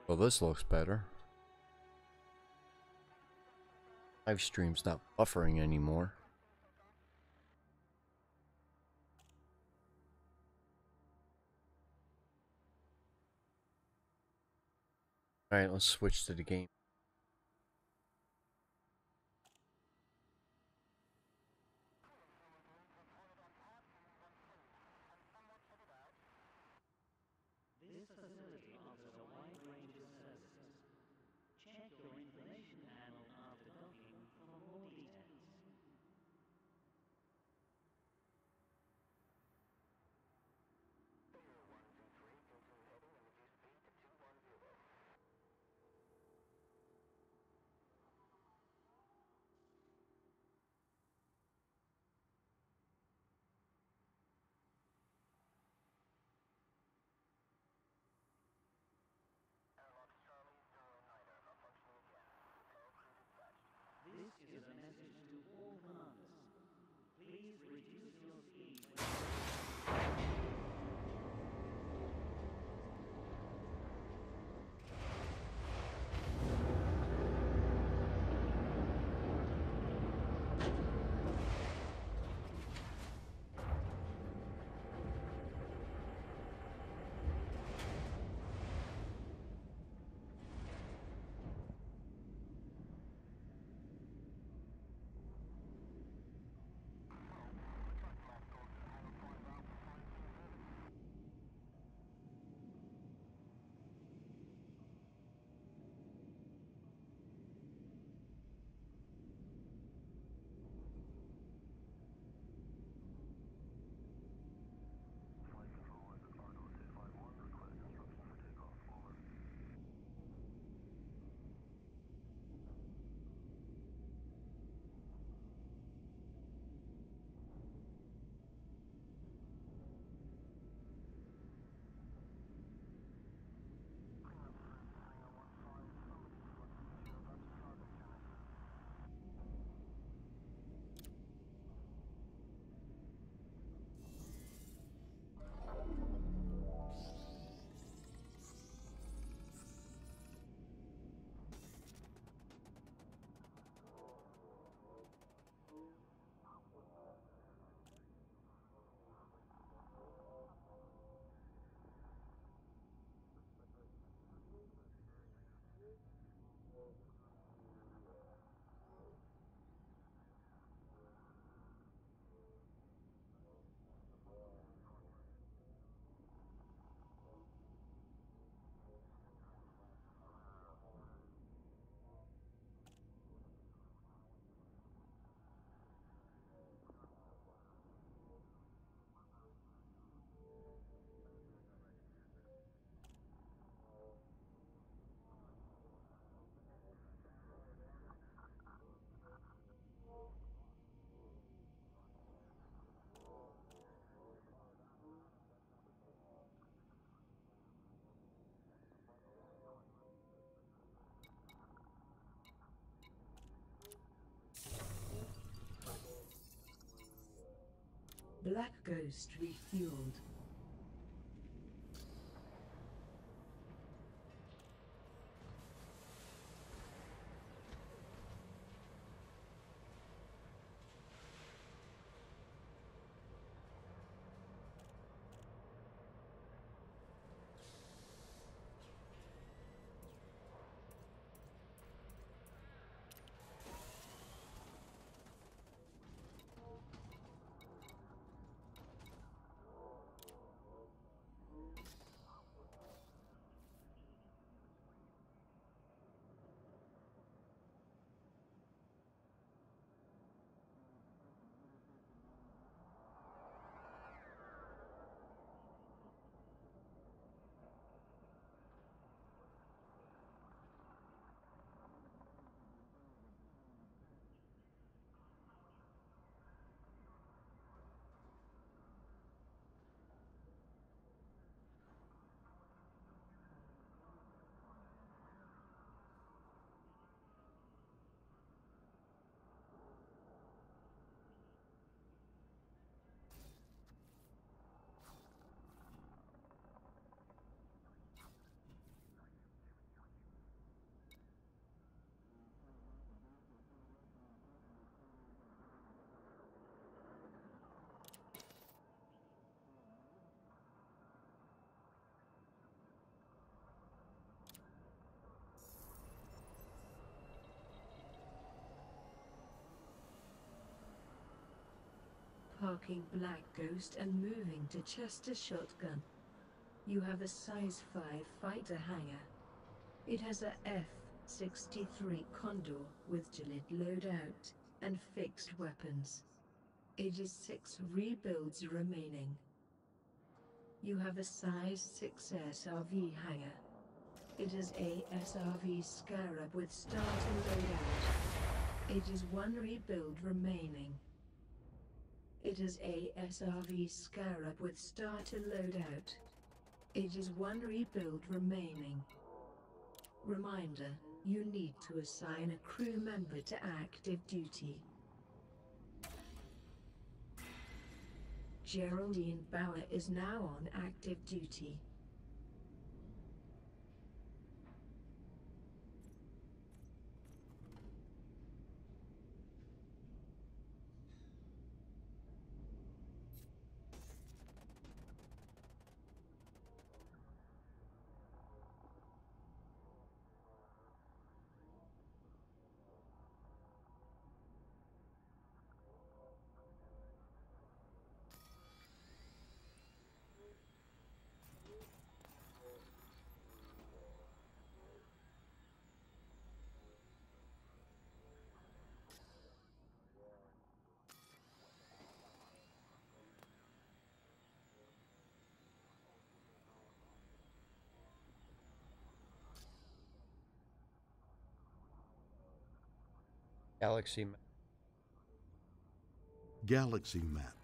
Well, this looks better. Live stream's not buffering anymore. Alright, let's switch to the game. This facility offers a wide range of services. Check your information panel after docking for more details. This is a message to all commanders. Please reduce your speed when Black Ghost refueled. parking Black Ghost and moving to Chester Shotgunn. You have a size 5 fighter hangar. It has a F-63 Condor with Gillette loadout and fixed weapons. It is 6 rebuilds remaining. You have a size 6 SRV hangar. It is a SRV Scarab with starter loadout. It is 1 rebuild remaining. It is a SRV Scarab with starter loadout. It is 1 rebuild remaining. Reminder, you need to assign a crew member to active duty. Geraldine Bauer is now on active duty. Galaxy map. Galaxy map.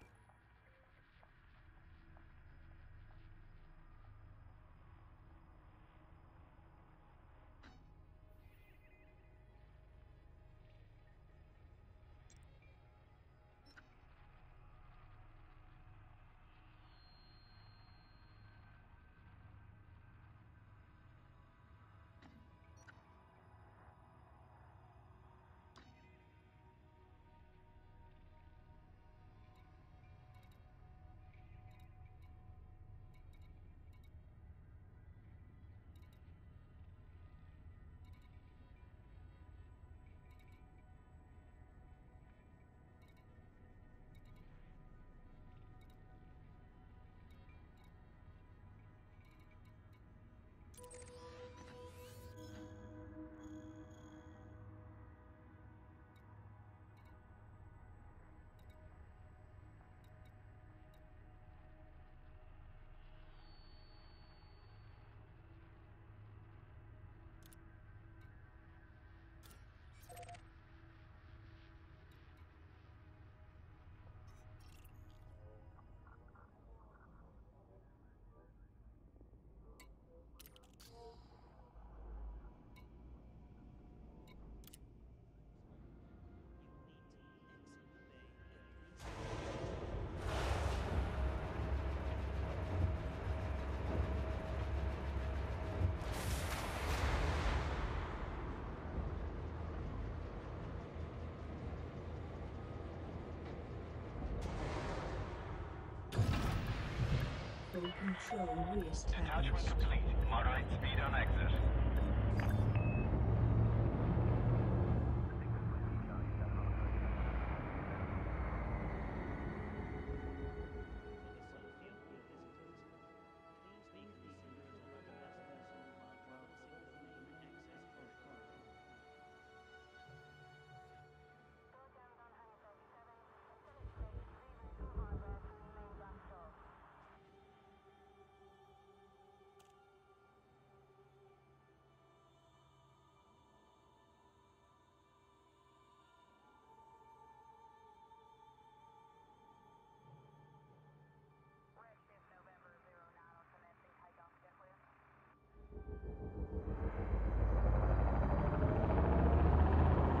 Full control re-established. Detachment complete. Moderate speed on exit.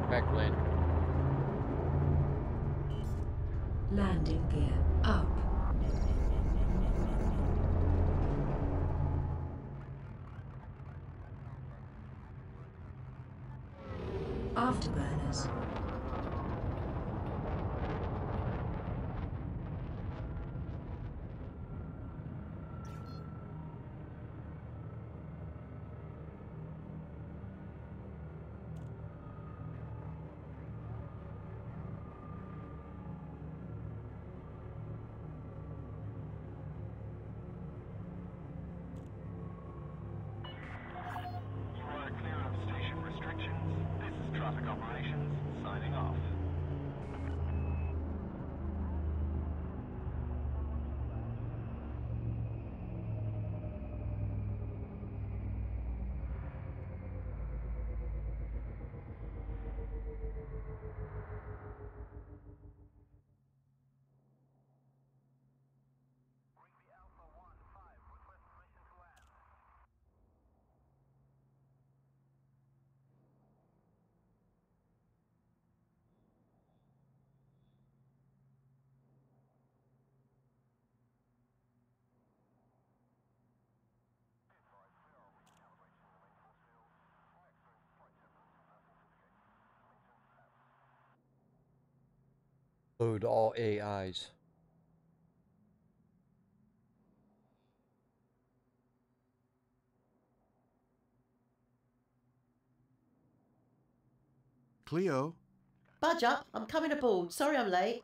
Back lane. Landing gear up. Afterburners. Load all AIs. Cleo? Budge up, I'm coming aboard. Sorry I'm late.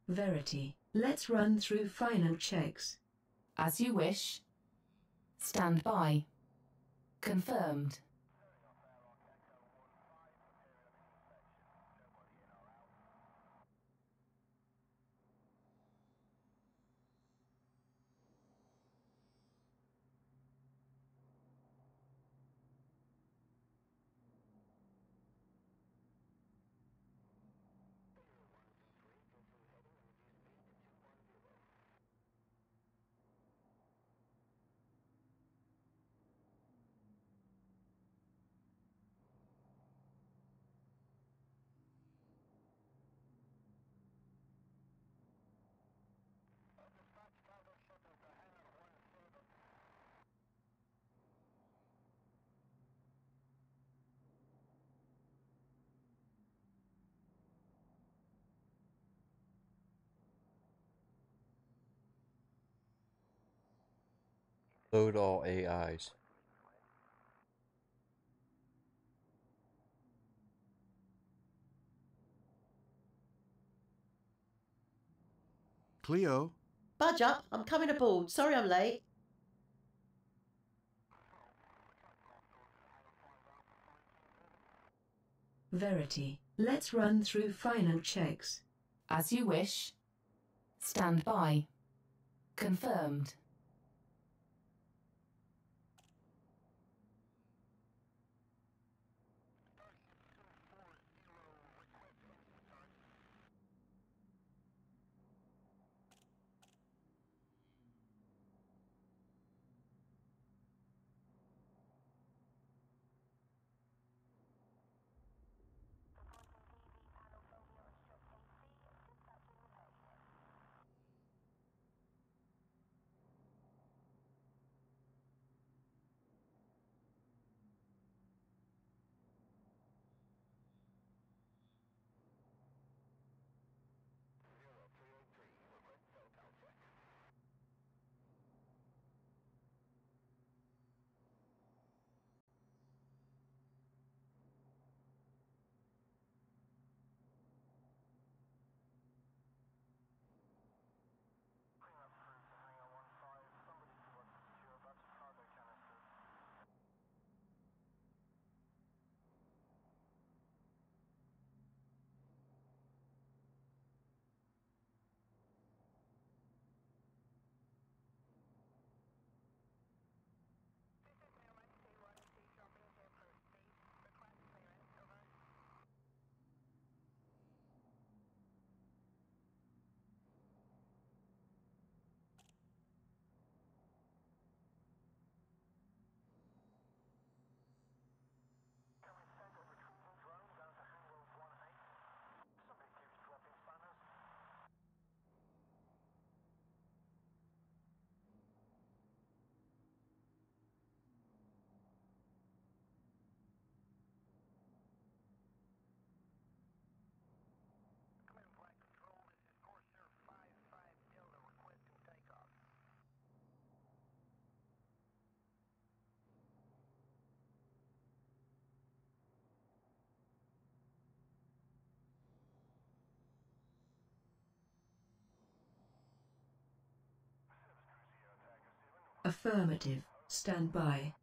Verity, let's run through final checks. As you wish. Stand by. Confirmed. Load all AIs. Cleo? Budge up, I'm coming aboard. Sorry I'm late. Verity, let's run through final checks. As you wish. Stand by. Confirmed. Affirmative. Stand by.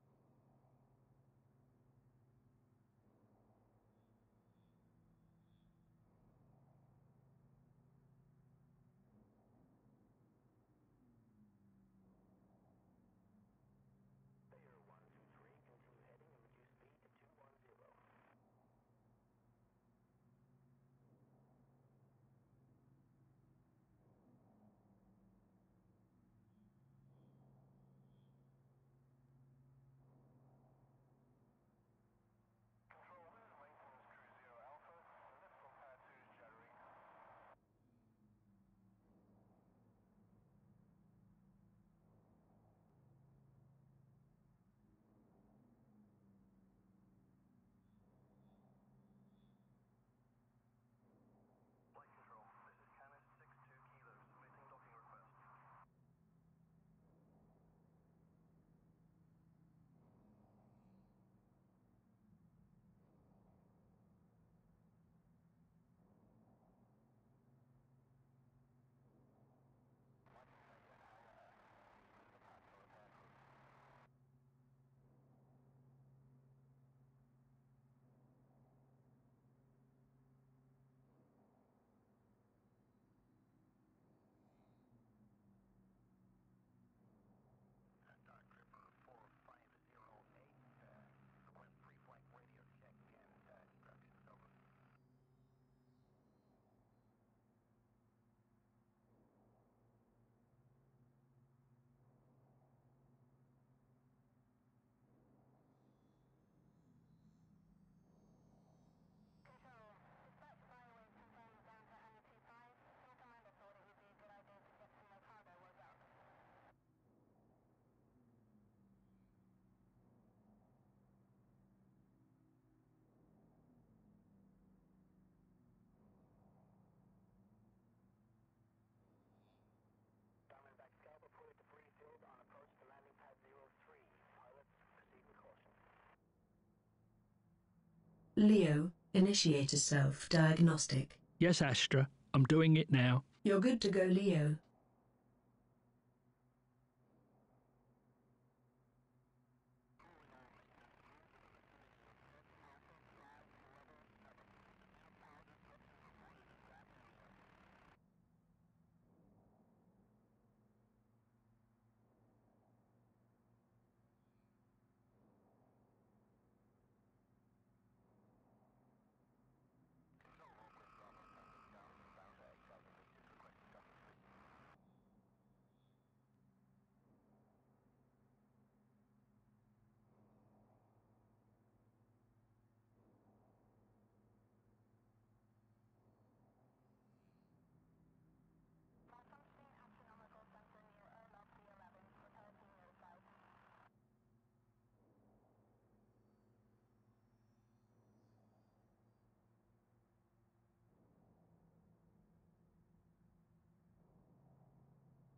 Leo, initiate a self-diagnostic. Yes, Astra. I'm doing it now. You're good to go, Leo.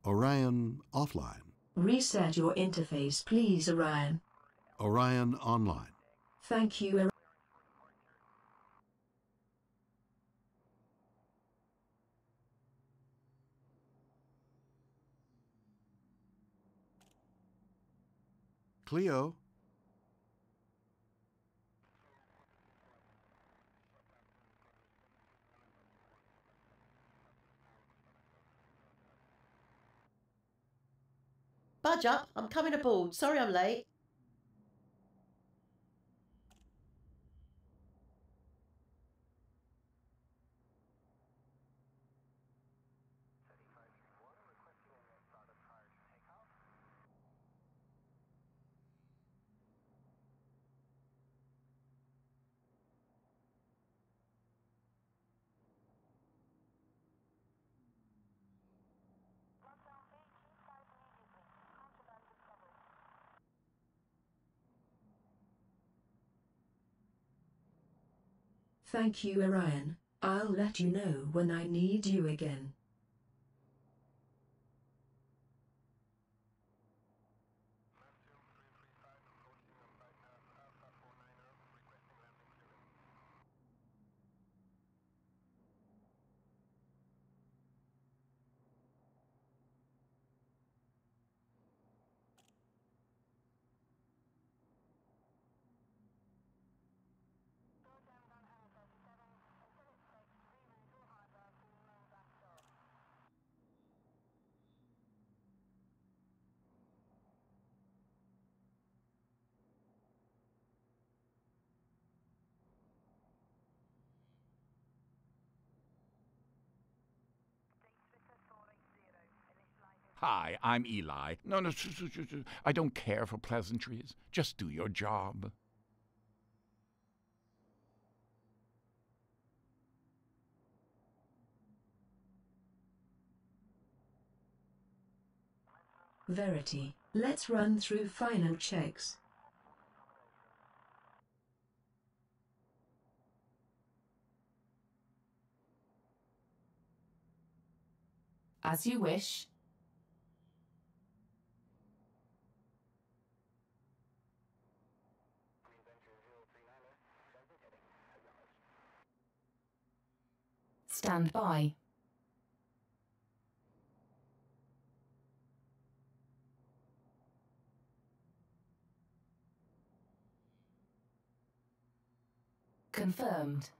Orion offline. Reset your interface, please, Orion. Orion online. Thank you, Orion. Cleo. Budge up, I'm coming aboard. Sorry I'm late. Thank you, Orion. I'll let you know when I need you again. Hi, I'm Eli. No, I don't care for pleasantries. Just do your job. Verity, let's run through final checks. As you wish. Stand by. Confirmed.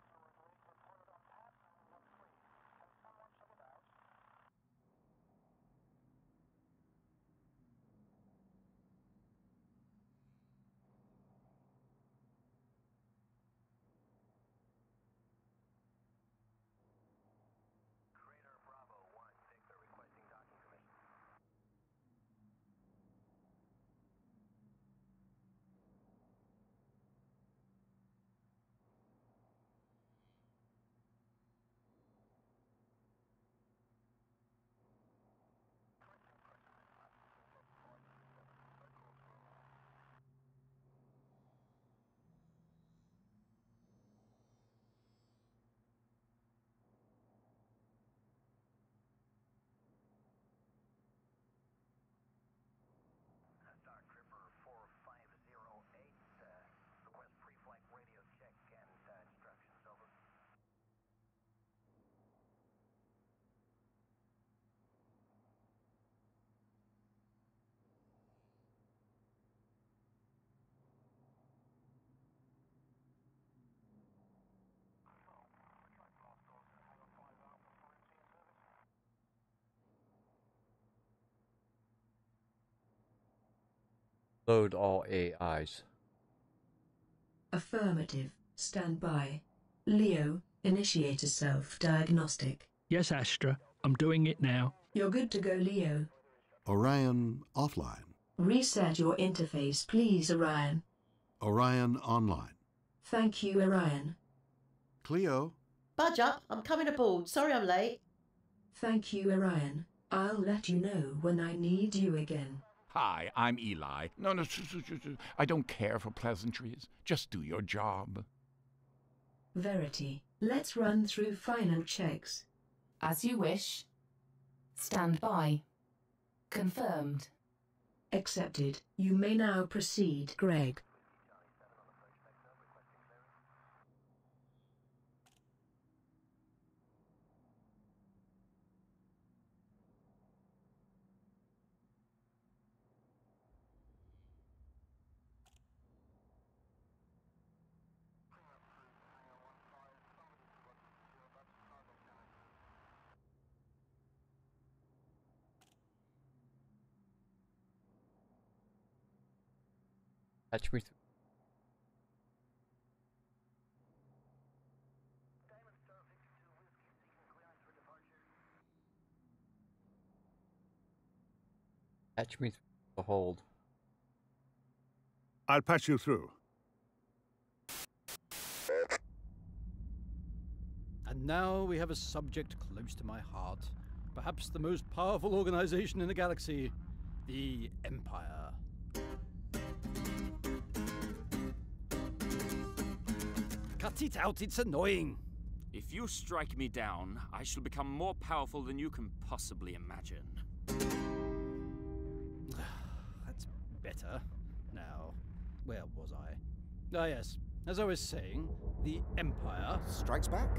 Load all AIs. Affirmative. Stand by. Leo, initiate a self-diagnostic. Yes, Astra. I'm doing it now. You're good to go, Leo. Orion offline. Reset your interface, please, Orion. Orion online. Thank you, Orion. Cleo, Budge up, I'm coming aboard. Sorry I'm late. Thank you, Orion. I'll let you know when I need you again. Hi, I'm Eli. No, I don't care for pleasantries. Just do your job. Verity, let's run through final checks. As you wish. Stand by. Confirmed. Accepted. You may now proceed, Greg. Patch me through. Patch me through the hold. I'll patch you through. And now we have a subject close to my heart. Perhaps the most powerful organization in the galaxy. The Empire. Cut it out, it's annoying. If you strike me down, I shall become more powerful than you can possibly imagine. That's better. Now, where was I? Ah, yes. As I was saying, the Empire... Strikes back?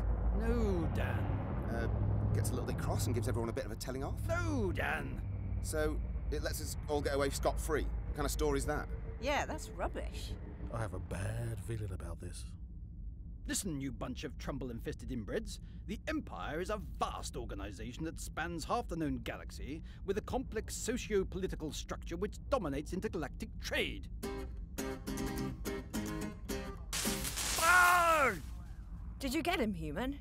No, Dan. Gets a little bit cross and gives everyone a bit of a telling off? No, Dan. So, it lets us all get away scot-free? What kind of story's that? Yeah, that's rubbish. I have a bad feeling about this. Listen, you bunch of Trumbull-infested inbreds. The Empire is a vast organization that spans half the known galaxy, with a complex socio-political structure which dominates intergalactic trade. Did you get him, human?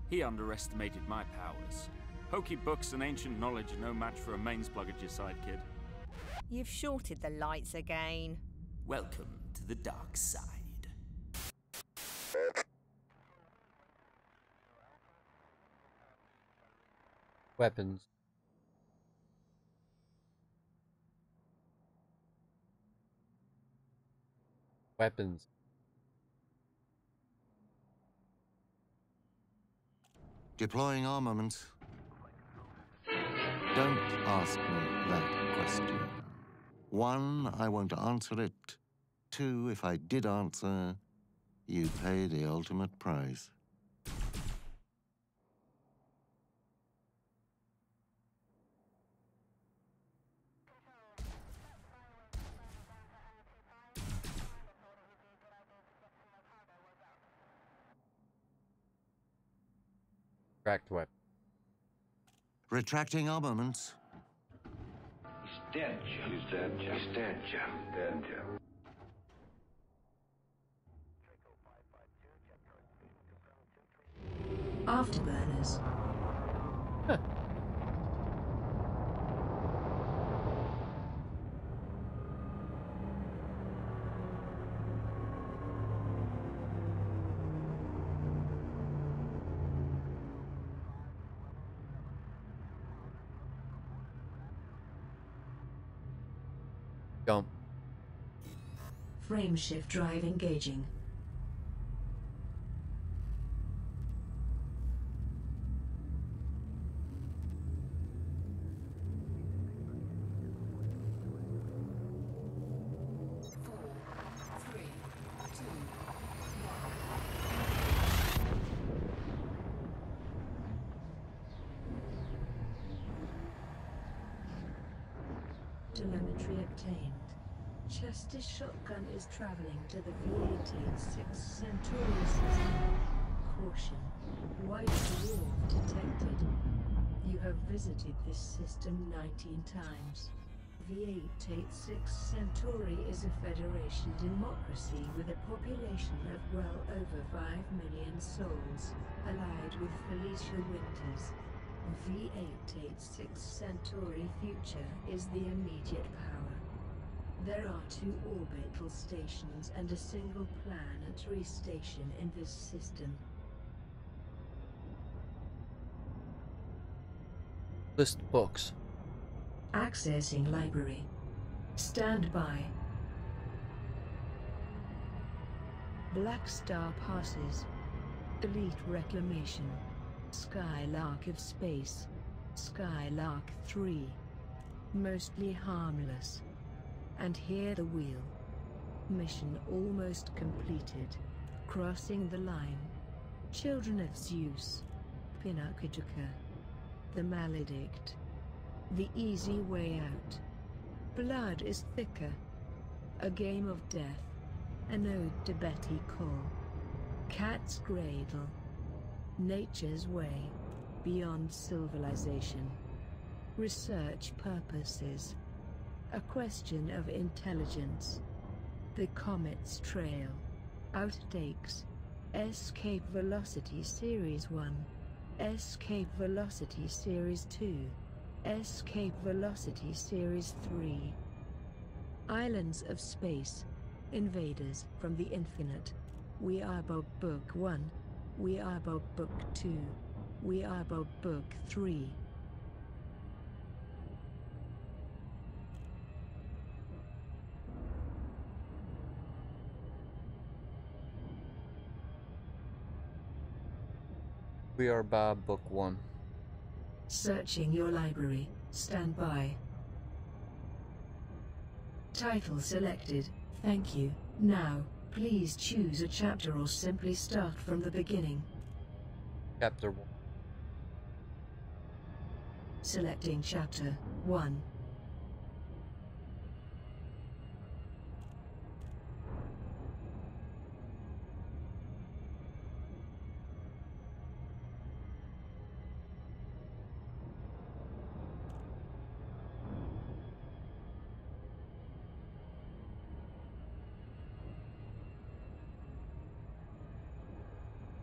He underestimated my powers. Hokey books and ancient knowledge are no match for a mains plug at your side, kid. You've shorted the lights again. Welcome to the dark side. Weapons. Weapons. Deploying armament. Don't ask me that question. 1, I won't answer it. 2, if I did answer, you'd pay the ultimate price. Cracked weapon. Retracting armaments. He's dead, Jim. He's dead, Jim. He's dead, Jim. Dead, Jim. Afterburners. Jump. Frame shift drive engaging. Telemetry obtained. Chester's shotgun is traveling to the V-18-6 Centauri system. Caution. White dwarf detected. You have visited this system 19 times. V886 Centauri is a Federation democracy with a population of well over 5 million souls, allied with Felicia Winters. V886 Centauri Future is the immediate power. There are 2 orbital stations and a single planetary station in this system. List books. Accessing library. Stand by. Black Star passes. Elite Reclamation. Skylark of Space. Skylark 3. Mostly harmless. And here the wheel. Mission almost completed. Crossing the line. Children of Zeus. Pinakajaka. The Maledict. The easy way out. Blood is thicker. A game of death. An ode to Betty Cole. Cat's Cradle. Nature's way. Beyond civilization. Research purposes. A question of intelligence. The Comet's Trail. Outtakes. Escape Velocity Series 1. Escape Velocity Series 2. Escape Velocity Series 3. Islands of Space. Invaders from the Infinite. We are Bob Book 1. We are Bob Book 2. We are Bob Book 3. We are Bob Book 1. Searching your library. Stand by. Title selected. Thank you. Now, please choose a chapter or simply start from the beginning. Chapter 1. Selecting Chapter 1.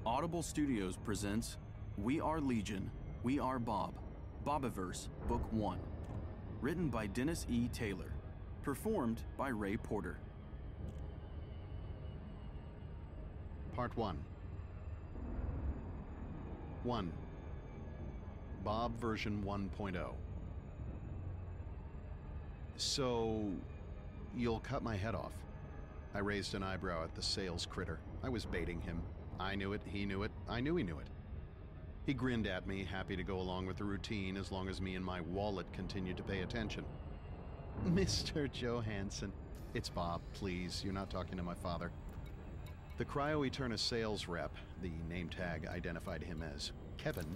Audible Studios presents We Are Legion, We Are Bob, Bobiverse, Book 1. Written by Dennis E. Taylor. Performed by Ray Porter. Part 1. 1. Bob version 1.0. So, you'll cut my head off. I raised an eyebrow at the sales critter. I was baiting him. I knew it, he knew it, I knew he knew it. He grinned at me, happy to go along with the routine as long as me and my wallet continued to pay attention. Mr. Johansson. It's Bob, please. You're not talking to my father. The Cryo Eterna sales rep, the name tag identified him as Kevin,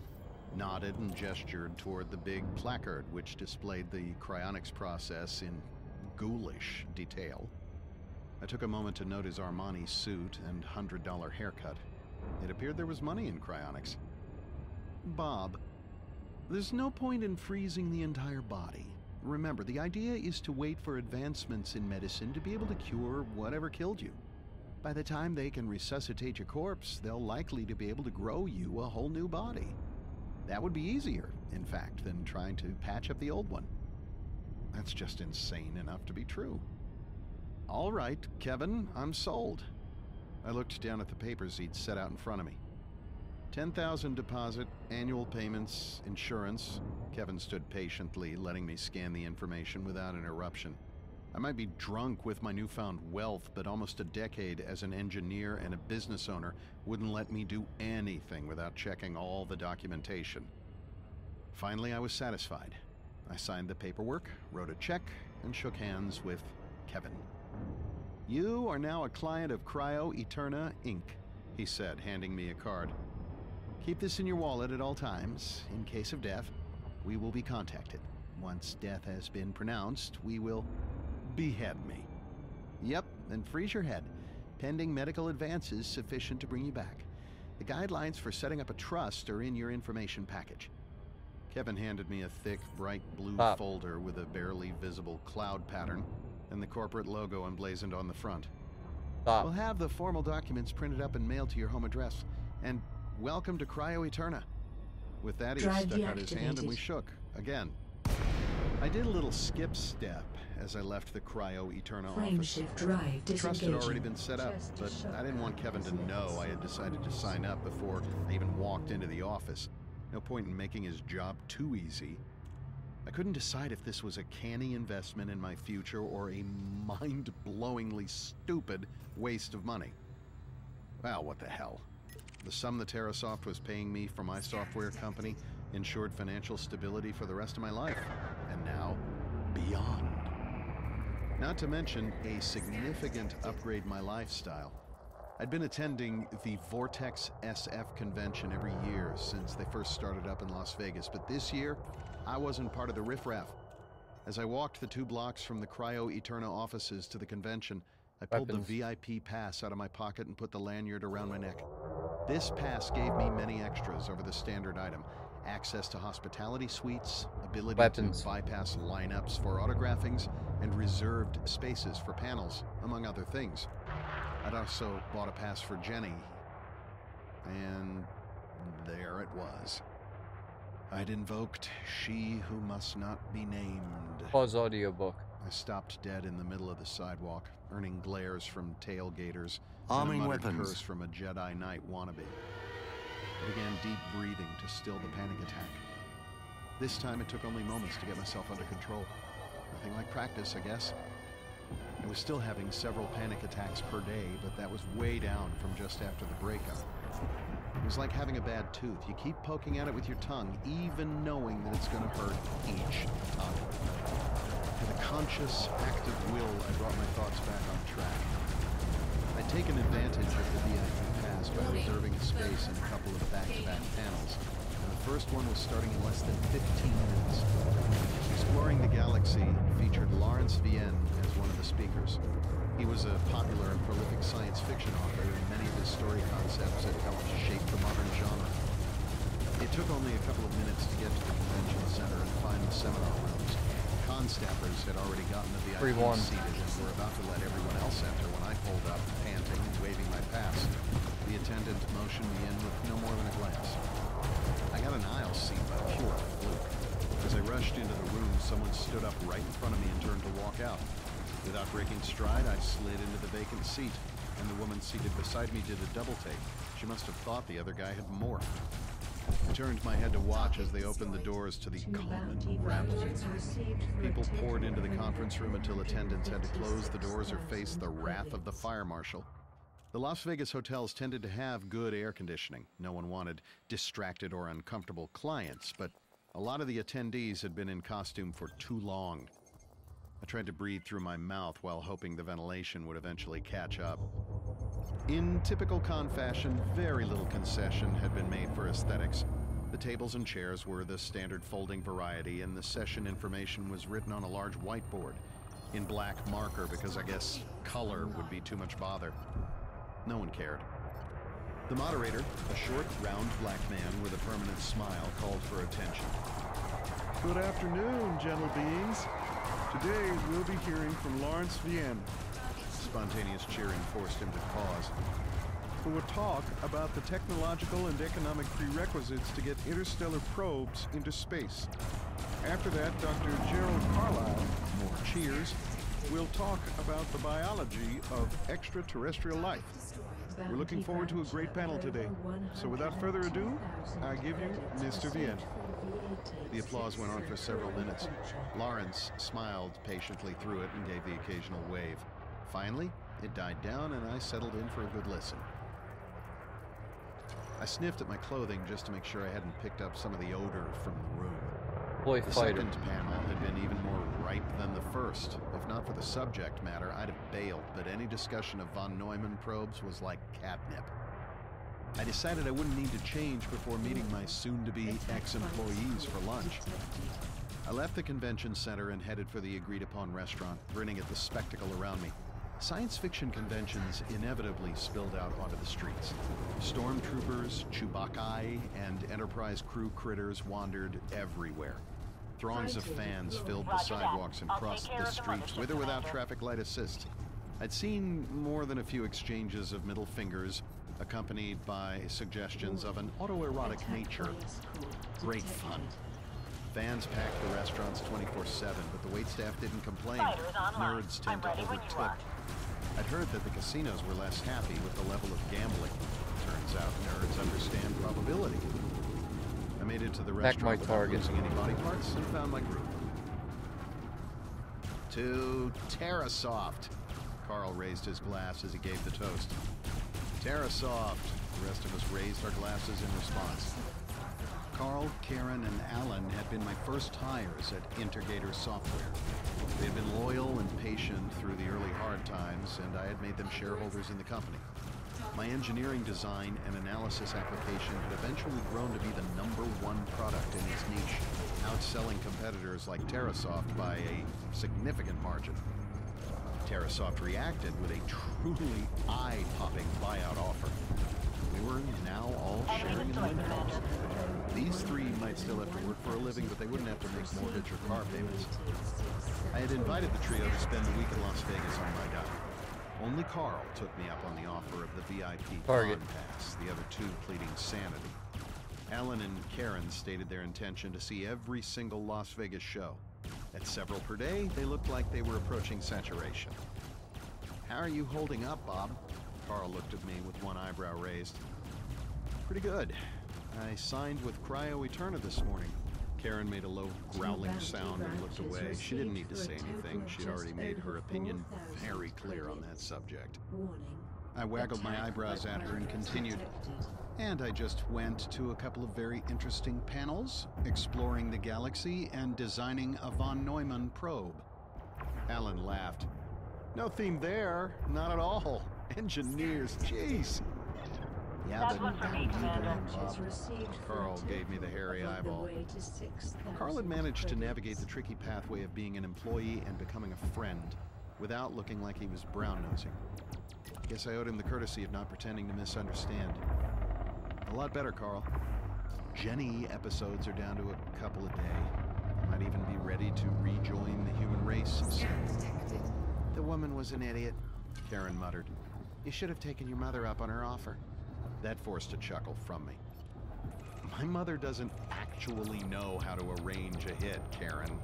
nodded and gestured toward the big placard which displayed the cryonics process in ghoulish detail. I took a moment to note his Armani suit and $100 haircut. It appeared there was money in cryonics. Bob, there's no point in freezing the entire body. Remember, the idea is to wait for advancements in medicine to be able to cure whatever killed you. By the time they can resuscitate your corpse, they'll likely to be able to grow you a whole new body. That would be easier, in fact, than trying to patch up the old one. That's just insane enough to be true. All right, Kevin, I'm sold. I looked down at the papers he'd set out in front of me. 10,000 deposit, annual payments, insurance. Kevin stood patiently, letting me scan the information without interruption. I might be drunk with my newfound wealth, but almost a decade as an engineer and a business owner wouldn't let me do anything without checking all the documentation. Finally, I was satisfied. I signed the paperwork, wrote a check, and shook hands with Kevin. You are now a client of Cryo Eterna, Inc., he said, handing me a card. Keep this in your wallet at all times. In case of death, we will be contacted. Once death has been pronounced, we will behead me. Yep, and freeze your head, pending medical advances sufficient to bring you back. The guidelines for setting up a trust are in your information package. Kevin handed me a thick, bright blue folder with a barely visible cloud pattern and the corporate logo emblazoned on the front. We'll have the formal documents printed up and mailed to your home address. And welcome to Cryo Eterna. With that, he stuck out his hand and we shook. Again. I did a little skip step as I left the Cryo Eterna office. Trust had already been set up, but I didn't want Kevin to know I had decided to sign up before I even walked into the office. No point in making his job too easy. I couldn't decide if this was a canny investment in my future or a mind-blowingly stupid waste of money. Well, what the hell? The sum the TerraSoft was paying me for my software company ensured financial stability for the rest of my life, and now, beyond. Not to mention a significant upgrade in my lifestyle. I'd been attending the Vortex SF convention every year since they first started up in Las Vegas, but this year, I wasn't part of the riffraff. As I walked the 2 blocks from the Cryo Eterna offices to the convention, I pulled the VIP pass out of my pocket and put the lanyard around my neck. This pass gave me many extras over the standard item. Access to hospitality suites, ability to bypass lineups for autographings, and reserved spaces for panels, among other things. I'd also bought a pass for Jenny, and there it was. I'd invoked She Who Must Not Be Named. Pause audiobook. I stopped dead in the middle of the sidewalk, earning glares from tailgaters Arming and a muttered weapons. curse from a Jedi Knight wannabe. I began deep breathing to still the panic attack. This time it took only moments to get myself under control. Nothing like practice, I guess. I was still having several panic attacks per day, but that was way down from just after the breakup. It was like having a bad tooth. You keep poking at it with your tongue, even knowing that it's going to hurt each time. With a conscious, active will, I brought my thoughts back on track. I'd taken advantage of the VIP pass by reserving space in a couple of back-to-back panels, and the first one was starting in less than 15 minutes. Exploring the Galaxy featured Lawrence Vienne as one of the speakers. He was a popular and prolific science fiction author, and many of his story concepts had helped shape the modern genre. It took only a couple of minutes to get to the convention center and find the seminar rooms. Con-staffers had already gotten the VIP seated and were about to let everyone else enter when I pulled up, panting and waving my pass. The attendant motioned me in with no more than a glance. I got an aisle seat by pure fluke. As I rushed into the room, someone stood up right in front of me and turned to walk out. Without breaking stride, I slid into the vacant seat, and the woman seated beside me did a double take. She must have thought the other guy had morphed. I turned my head to watch as they opened the doors to the common rabble. People poured into the conference room until attendants had to close the doors or face the wrath of the fire marshal. The Las Vegas hotels tended to have good air conditioning. No one wanted distracted or uncomfortable clients, but a lot of the attendees had been in costume for too long. I tried to breathe through my mouth while hoping the ventilation would eventually catch up. In typical con fashion, very little concession had been made for aesthetics. The tables and chairs were the standard folding variety, and the session information was written on a large whiteboard in black marker because I guess color would be too much bother. No one cared. The moderator, a short, round black man with a permanent smile, called for attention. Good afternoon, gentle beings. Today we'll be hearing from Lawrence Vienne. Spontaneous cheering forced him to pause. Who will talk about the technological and economic prerequisites to get interstellar probes into space. After that, Dr. Gerald Carlisle, more cheers, will talk about the biology of extraterrestrial life. We're looking forward to a great panel today. So without further ado, I give you Mr. Vienne. The applause went on for several minutes. Lawrence smiled patiently through it and gave the occasional wave. Finally, it died down and I settled in for a good listen. I sniffed at my clothing just to make sure I hadn't picked up some of the odor from the room. The second panel had been even more ripe than the first. If not for the subject matter, I'd have bailed, but any discussion of von Neumann probes was like catnip. I decided I wouldn't need to change before meeting my soon-to-be ex-employees for lunch. I left the convention center and headed for the agreed-upon restaurant, grinning at the spectacle around me. science fiction conventions inevitably spilled out onto the streets. Stormtroopers, Chewbacca, and Enterprise crew critters wandered everywhere. Throngs of fans filled the sidewalks and crossed the streets with or without traffic light assist. I'd seen more than a few exchanges of middle fingers, accompanied by suggestions of an autoerotic nature. Great fun. Fans packed the restaurants 24/7, but the waitstaff didn't complain. Nerds tend to overtip. I'd heard that the casinos were less happy with the level of gambling. Turns out nerds understand probability. I made it to the restaurant without losing any body parts and found my group. To TerraSoft. Carl raised his glass as he gave the toast. TerraSoft. The rest of us raised our glasses in response. Carl, Karen, and Alan had been my first hires at Intergator Software. They had been loyal and patient through the early hard times, and I had made them shareholders in the company. My engineering design and analysis application had eventually grown to be the #1 product in its niche, outselling competitors like TerraSoft by a significant margin. TerraSoft reacted with a truly eye-popping buyout offer. We were now all sharing in the windfalls. These three might still have to work for a living, but they wouldn't have to make mortgage or car payments. I had invited the trio to spend the week in Las Vegas on my dime. Only Carl took me up on the offer of the VIP Con Pass, the other two pleading sanity. Alan and Karen stated their intention to see every single Las Vegas show. At several per day, they looked like they were approaching saturation. How are you holding up, Bob? Carl looked at me with one eyebrow raised. Pretty good. I signed with Cryo Eterna this morning. Karen made a low growling sound and looked away. She didn't need to say anything. She'd already made her opinion very clear on that subject. I waggled my eyebrows at her and continued. And I just went to a couple of very interesting panels, exploring the galaxy and designing a von Neumann probe. Alan laughed. No theme there, not at all. Engineers, jeez. Yeah, but how are you doing, Bob? Carl gave me the hairy eyeball. Carl had managed to navigate the tricky pathway of being an employee and becoming a friend without looking like he was brown-nosing. Guess I owed him the courtesy of not pretending to misunderstand. A lot better, Carl. Jenny episodes are down to a couple a day. I might even be ready to rejoin the human race soon. The woman was an idiot, Karen muttered. You should have taken your mother up on her offer. That forced a chuckle from me. My mother doesn't actually know how to arrange a hit, Karen.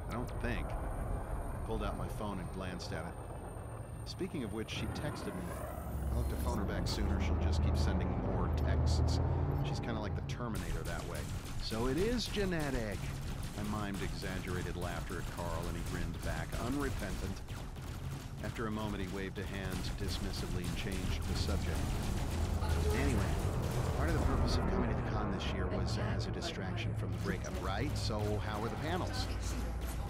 I don't think. I pulled out my phone and glanced at it. Speaking of which, she texted me. I'll have to phone her back sooner. She'll just keep sending more texts. She's kind of like the Terminator that way. So it is genetic. I mimed exaggerated laughter at Carl, and he grinned back, unrepentant. After a moment, he waved a hand dismissively and changed the subject. Anyway, part of the purpose of coming to the con this year was as a distraction from the breakup, right? So how were the panels?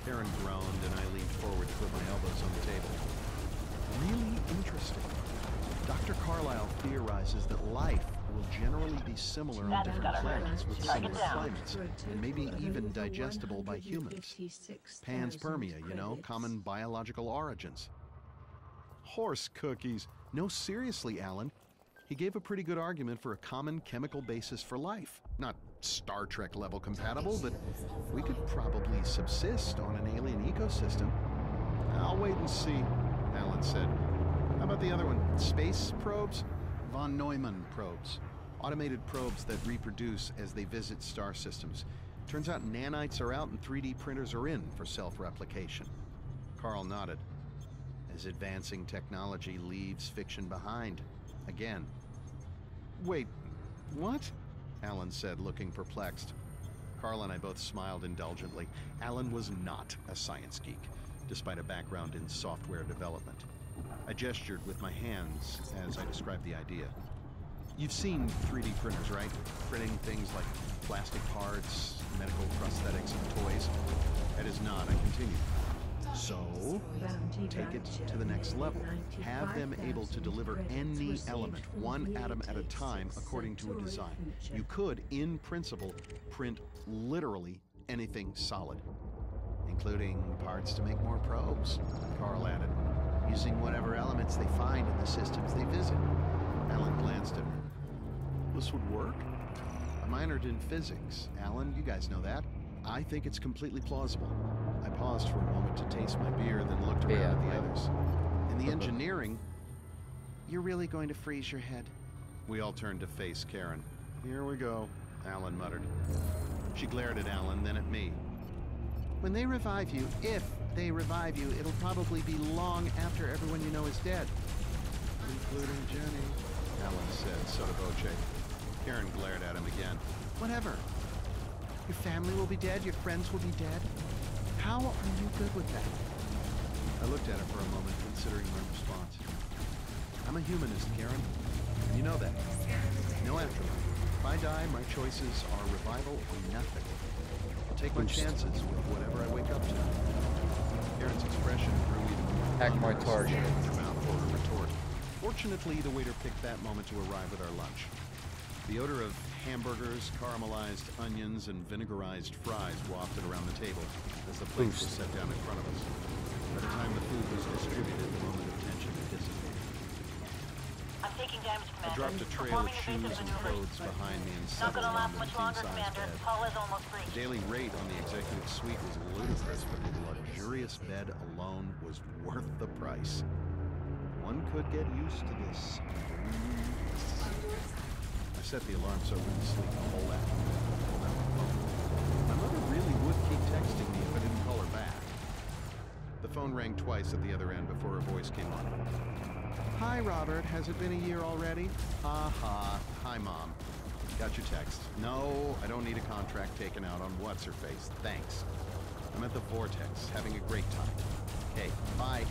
Karen groaned, and I leaned forward to put my elbows on the table. Really interesting. Dr. Carlisle theorizes that life will generally be similar on different planets with similar climates, and maybe even digestible by humans. Panspermia, you know, common biological origins. Horse cookies. No, seriously, Alan. He gave a pretty good argument for a common chemical basis for life. Not Star Trek level compatible, but we could probably subsist on an alien ecosystem. I'll wait and see, Alan said. How about the other one? Space probes? Von Neumann probes. Automated probes that reproduce as they visit star systems. Turns out nanites are out and 3D printers are in for self-replication. Carl nodded. As advancing technology leaves fiction behind. Again. Wait, what? Alan said, looking perplexed. Carl and I both smiled indulgently. Alan was not a science geek, despite a background in software development. I gestured with my hands as I described the idea. You've seen 3D printers, right? Printing things like plastic parts, medical prosthetics, and toys. That is not, I continued. So, take it to the next level. Have them able to deliver any element, one atom at a time, according to a design. You could, in principle, print literally anything solid, including parts to make more probes, Carl added. using whatever elements they find in the systems they visit. Alan glanced at me. This would work? I minored in physics. Alan, you guys know that. I think it's completely plausible. I paused for a moment to taste my beer, then looked around at the others. In the engineering, you're really going to freeze your head. We all turned to face Karen. Here we go, Alan muttered. She glared at Alan, then at me. When they revive you, if they revive you, it'll probably be long after everyone you know is dead. Including Jenny, Alan said, sotto voce. Karen glared at him again. Whatever. Your family will be dead, your friends will be dead. How are you good with that? I looked at her for a moment, considering my response. I'm a humanist, Karen. You know that. No afterlife. If I die, my choices are revival or nothing. I'll take my chances with whatever I wake up to. Karen's expression grew even more. Hack my target. Her mouth for a retort. Fortunately, the waiter picked that moment to arrive with our lunch. The odor of hamburgers, caramelized onions, and vinegarized fries wafted around the table as the plates were set down in front of us. By the time the food was distributed, the moment of tension had dissipated. I'm taking damage, Commander. I dropped a trail of shoes and clothes behind me and Not settled gonna on last the much longer, king-size Commander. bed. Hull is almost free. The daily rate on the executive suite was ludicrous, but the luxurious bed alone was worth the price. One could get used to this. I set the alarm so I wouldn't sleep the whole afternoon. My mother really would keep texting me if I didn't call her back. The phone rang twice at the other end before her voice came on. Hi, Robert. Has it been a year already? Ha ha. Hi, Mom. Got your text. No, I don't need a contract taken out on what's-her-face. Thanks. I'm at the Vortex, having a great time. Okay, bye.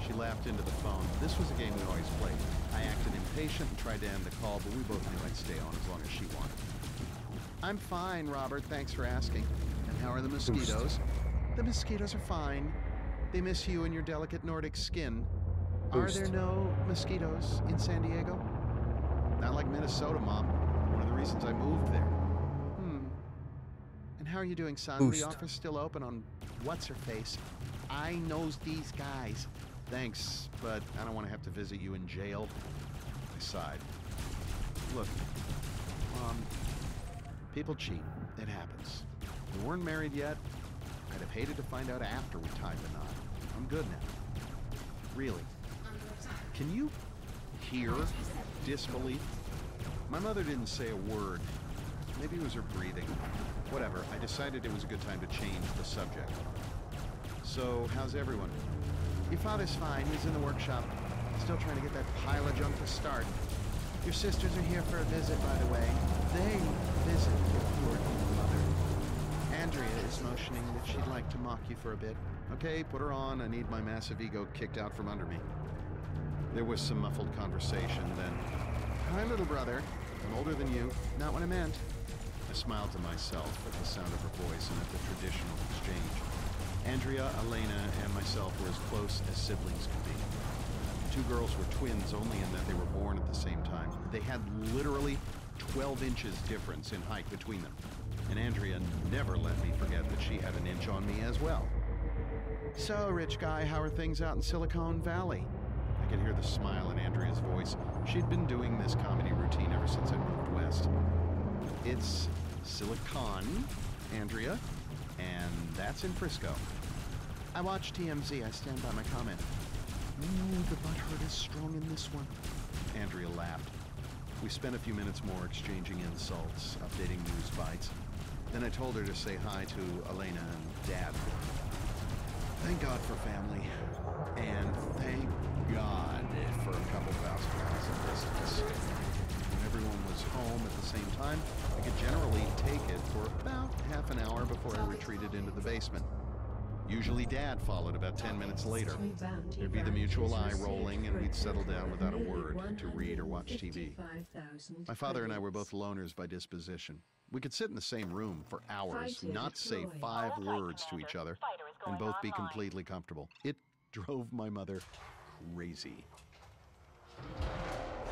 She laughed into the phone. This was a game we always played. I acted impatient and tried to end the call, but we both knew I'd stay on as long as she wanted. I'm fine, Robert. Thanks for asking. And how are the mosquitoes? The mosquitoes are fine. They miss you and your delicate Nordic skin. Are there no mosquitoes in San Diego? Not like Minnesota, Mom. One of the reasons I moved there. And how are you doing, son? The office still open on what's-her-face? I knows these guys. Thanks, but I don't want to have to visit you in jail. I sighed. Look, people cheat. It happens. We weren't married yet. I'd have hated to find out after we tied the knot. I'm good now. Really. Can you hear disbelief? My mother didn't say a word. Maybe it was her breathing. Whatever, I decided it was a good time to change the subject. So, how's everyone? Your father's fine. He's in the workshop. Still trying to get that pile of junk to start. Your sisters are here for a visit, by the way. They visit your mother. Andrea is motioning that she'd like to mock you for a bit. Okay, put her on. I need my massive ego kicked out from under me. There was some muffled conversation, then... Hi, little brother. I'm older than you. Not what I meant. I smiled to myself at the sound of her voice and at the traditional exchange. Andrea, Elena, and myself were as close as siblings could be. The two girls were twins only in that they were born at the same time. They had literally 12 inches difference in height between them. And Andrea never let me forget that she had an inch on me as well. So, rich guy, how are things out in Silicon Valley? I could hear the smile in Andrea's voice. She'd been doing this comedy routine ever since I moved west. It's Silicon, Andrea, and that's in Frisco. I watch TMZ. I stand by my comment. Ooh, the butthurt is strong in this one. Andrea laughed. We spent a few minutes more exchanging insults, updating news bites. Then I told her to say hi to Elena and Dad. Thank God for family. And thank God for a couple thousand miles of distance. When everyone was home at the same time, I could generally take it for about half an hour before I retreated into the basement. Usually Dad followed about 10 minutes later. There'd be the mutual eye rolling, and we'd settle down without a word to read or watch TV. My father and I were both loners by disposition. We could sit in the same room for hours, not say 5 words to each other, and both be completely comfortable. It drove my mother crazy.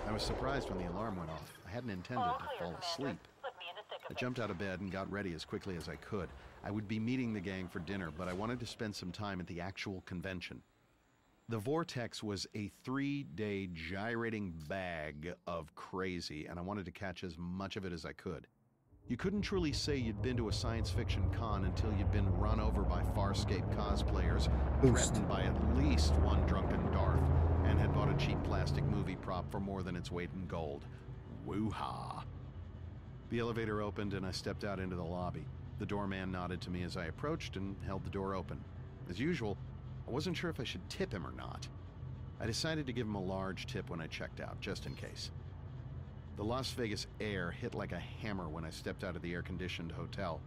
I was surprised when the alarm went off. I hadn't intended to fall asleep. I jumped out of bed and got ready as quickly as I could. I would be meeting the gang for dinner, but I wanted to spend some time at the actual convention. The vortex was a 3-day gyrating bag of crazy, and I wanted to catch as much of it as I could. You couldn't truly say you'd been to a science fiction con until you'd been run over by Farscape cosplayers, threatened by at least one drunken Darth, and had bought a cheap plastic movie prop for more than its weight in gold. Woo-ha! The elevator opened and I stepped out into the lobby. The doorman nodded to me as I approached and held the door open. As usual, I wasn't sure if I should tip him or not. I decided to give him a large tip when I checked out, just in case. The Las Vegas air hit like a hammer when I stepped out of the air-conditioned hotel.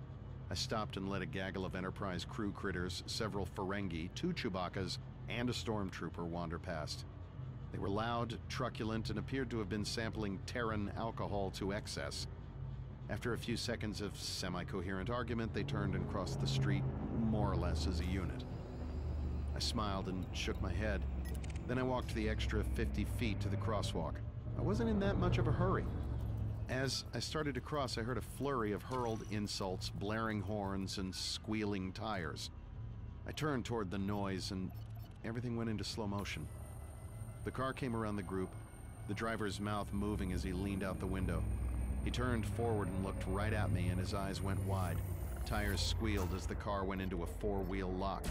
I stopped and let a gaggle of Enterprise crew critters, several Ferengi, 2 Chewbaccas, and a stormtrooper wander past. They were loud, truculent, and appeared to have been sampling Terran alcohol to excess. After a few seconds of semi-coherent argument, they turned and crossed the street, more or less as a unit. I smiled and shook my head. Then I walked the extra 50 feet to the crosswalk. I wasn't in that much of a hurry. As I started to cross, I heard a flurry of hurled insults, blaring horns, and squealing tires. I turned toward the noise, and everything went into slow motion. The car came around the group, the driver's mouth moving as he leaned out the window. He turned forward and looked right at me, and his eyes went wide. Tires squealed as the car went into a 4-wheel lock.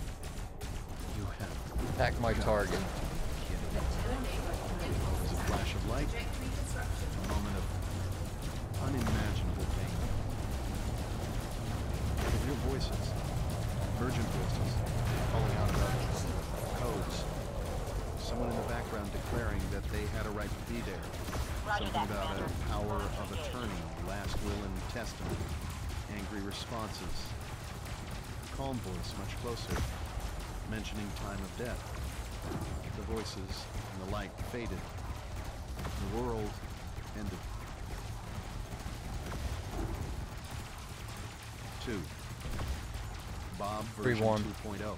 You have... Attack my target. There was a flash of light, a moment of unimaginable pain. I could hear voices, urgent voices, calling out about codes. Someone in the background declaring that they had a right to be there. Something about a power of attorney, last will and testament, angry responses. Calm voice, much closer, mentioning time of death. The voices and the light faded. The world ended. 2. Bob version 2.0.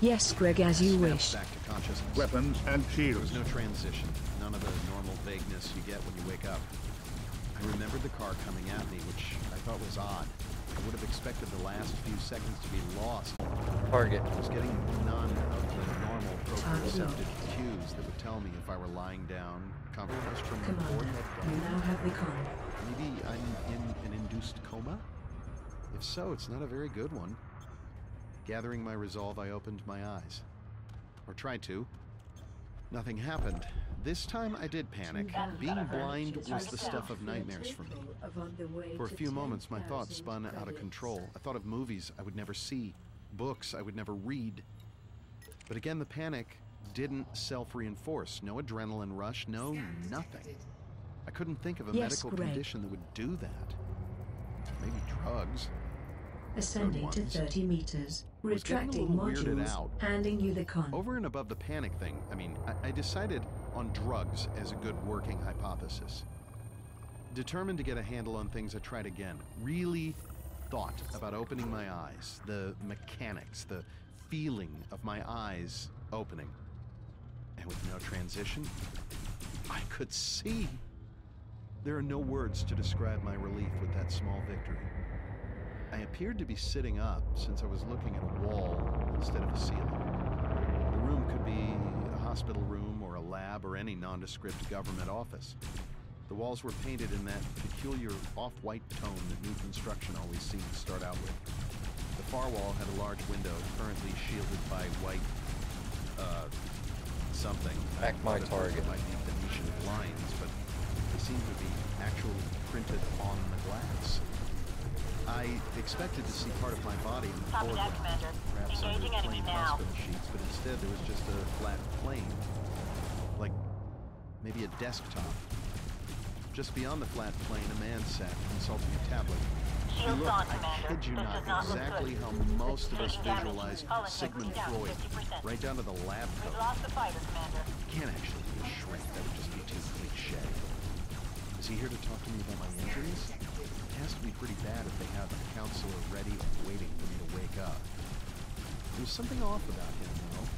Yes, Greg, as you wish. Back to consciousness. Weapons and There shields. was no transition, none of the normal vagueness you get when you wake up. I remembered the car coming at me, which I thought was odd. I would have expected the last few seconds to be lost. Target. I was getting none of the normal proprioceptive cues that would tell me if I were lying down, compressed from the forehead You now have the con. Maybe I'm in an induced coma? If so, it's not a very good one. Gathering my resolve, I opened my eyes. Or tried to. Nothing happened. This time I did panic. Being blind was the stuff of nightmares for me. For a few moments, my thoughts spun out of control. I thought of movies I would never see, books I would never read. But again, the panic didn't self-reinforce. No adrenaline rush, no nothing. I couldn't think of a medical condition that would do that. Maybe drugs. Ascending to 30 meters. Retracting modules. Handing you the con. Over and above the panic thing, I decided on drugs as a good working hypothesis. Determined to get a handle on things, I tried again. Really thought about opening my eyes, the mechanics, the feeling of my eyes opening. And with no transition, I could see. There are no words to describe my relief with that small victory. I appeared to be sitting up since I was looking at a wall instead of a ceiling. The room could be a hospital room or a lab or any nondescript government office. The walls were painted in that peculiar off-white tone that new construction always seemed to start out with. The far wall had a large window currently shielded by white, something. Back my target. It might be Venetian blinds, but they seemed to be actually printed on the glass. I expected to see part of my body in the foreground, perhaps under plain hospital sheets, but instead there was just a flat plane, like maybe a desktop. Just beyond the flat plane, a man sat consulting a tablet. He looked, I kid you not, exactly how most of us visualize Sigmund Freud, right down to the lab coat. You can't actually be a shrink, that would just be too cliche. Is he here to talk to me about my injuries? It has to be pretty bad if they have a counselor ready and waiting for me to wake up. There was something off about him, though.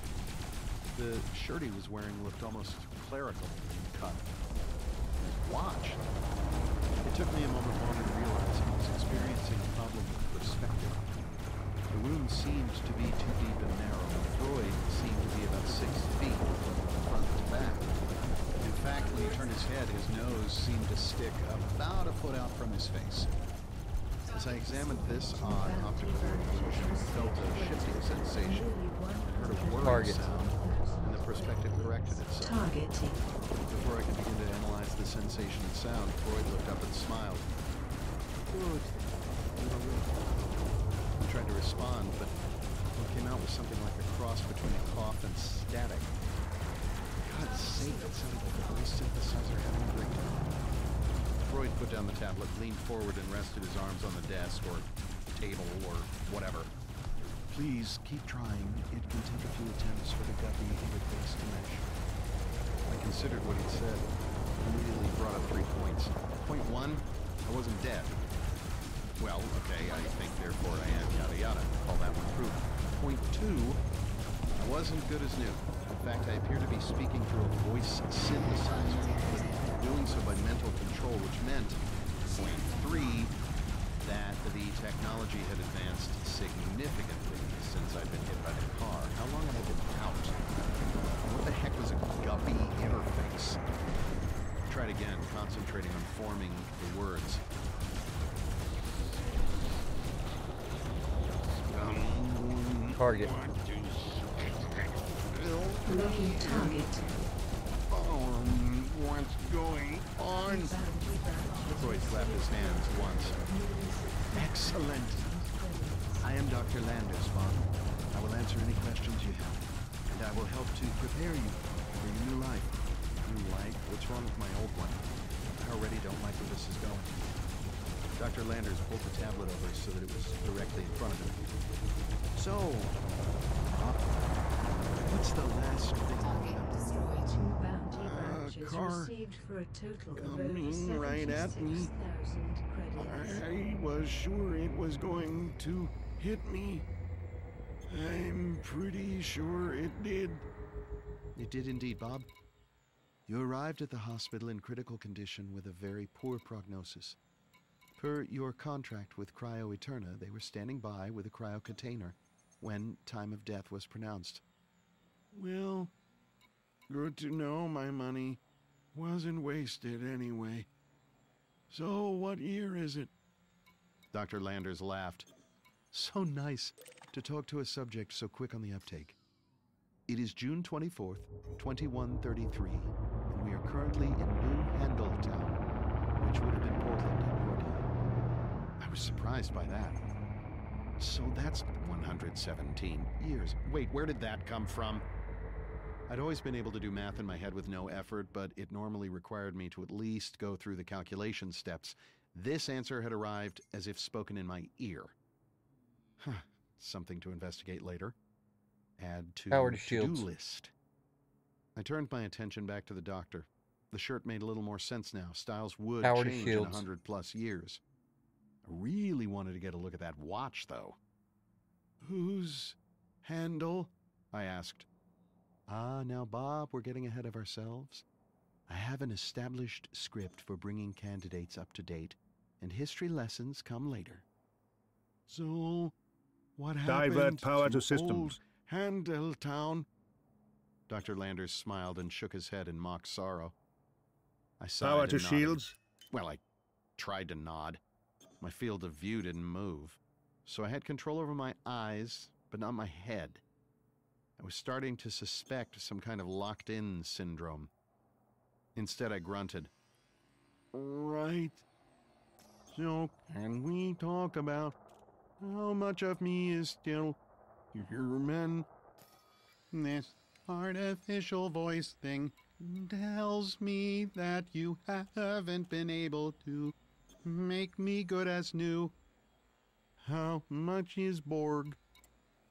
The shirt he was wearing looked almost clerical in cut. His watch. It took me a moment longer to realize he was experiencing a problem with perspective. The room seemed to be too deep and narrow, and Freud seemed to be about 6 feet from front to back. In fact, when he turned his head, his nose seemed to stick about a foot out from his face. As I examined this odd optical illusion, I felt a shifting sensation and heard a whirring sound, and the perspective corrected itself. Targeting. Before I could begin to analyze the sensation and sound, Freud looked up and smiled. Good. I tried to respond, but what came out was something like a cross between a cough and static. For God's sake, it sounded like a voice synthesizer having a breakdown. Freud put down the tablet, leaned forward, and rested his arms on the desk or table or whatever. Please, keep trying. It can take a few attempts for the guppy interface to mesh. I considered what he'd said. Immediately brought up 3 points. Point 1, I wasn't dead. Well, okay, I think, therefore I am, yada yada. Call that one proven. Point 2, I wasn't good as new. In fact, I appear to be speaking through a voice synthesizer, but doing so by mental control, which meant, point 3, that the technology had advanced significantly since I'd been hit by the car. How long had I been out? What the heck was a guppy interface? I tried again, concentrating on forming the words. Target. Looking target. What's going on? Freud clapped his hands once. Excellent. I am Dr. Landers, Bob. I will answer any questions you have, and I will help to prepare you for your new life. New life? What's wrong with my old one? I already don't like where this is going. Dr. Landers pulled the tablet over so that it was directly in front of him. So, what's the last thing? Two bounty badges Car received for a total of coming right at me. 76,000 credits. I was sure it was going to hit me. I'm pretty sure it did. It did indeed, Bob. You arrived at the hospital in critical condition with a very poor prognosis. Per your contract with Cryo Eterna, they were standing by with a cryo container when time of death was pronounced. Well, good to know my money wasn't wasted anyway. So what year is it? Dr. Landers laughed. So nice to talk to a subject so quick on the uptake. It is June 24th, 2133, and we are currently in New Handletown, which would have been Portland in your day. I was surprised by that. So that's 117 years. Wait, where did that come from? I'd always been able to do math in my head with no effort, but it normally required me to at least go through the calculation steps. This answer had arrived as if spoken in my ear. Huh, something to investigate later. Add to to-do list. I turned my attention back to the doctor. The shirt made a little more sense now. Styles would change in 100+ years. I really wanted to get a look at that watch, though. Whose handle? I asked. Now, Bob, we're getting ahead of ourselves. I have an established script for bringing candidates up to date, and history lessons come later. So, what happened Divert power to systems. Handletown? Dr. Landers smiled and shook his head in mock sorrow. I sighed Power and to nodded. shields? Well, I tried to nod. My field of view didn't move, so I had control over my eyes, but not my head. I was starting to suspect some kind of locked-in syndrome. Instead, I grunted. Right. So, can we talk about how much of me is still human? This artificial voice thing tells me that you haven't been able to make me good as new. How much is Borg?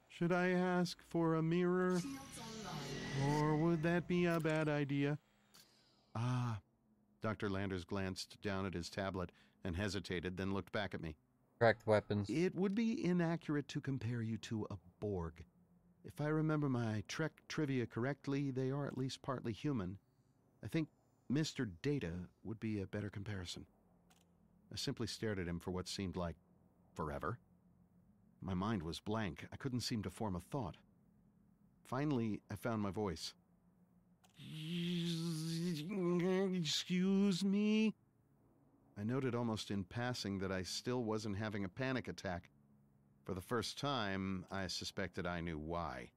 Should I ask for a mirror? Or would that be a bad idea? Dr. Landers glanced down at his tablet and hesitated, then looked back at me. Tracked weapons. It would be inaccurate to compare you to a Borg. If I remember my Trek trivia correctly, they are at least partly human. I think Mr. Data would be a better comparison. I simply stared at him for what seemed like forever. My mind was blank. I couldn't seem to form a thought. Finally, I found my voice. Excuse me? I noted almost in passing that I still wasn't having a panic attack. For the first time, I suspected I knew why.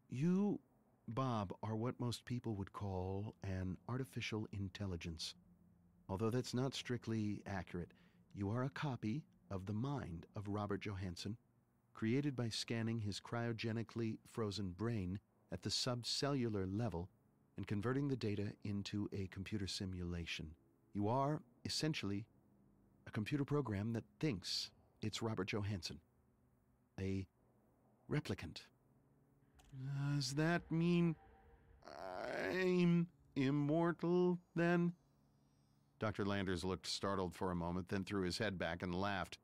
You, Bob, are what most people would call an artificial intelligence. Although that's not strictly accurate, you are a copy of the mind of Robert Johansen, created by scanning his cryogenically frozen brain at the subcellular level and converting the data into a computer simulation. You are, essentially, a computer program that thinks it's Robert Johansen. A replicant. Does that mean I'm immortal, then? Dr. Landers looked startled for a moment, then threw his head back and laughed.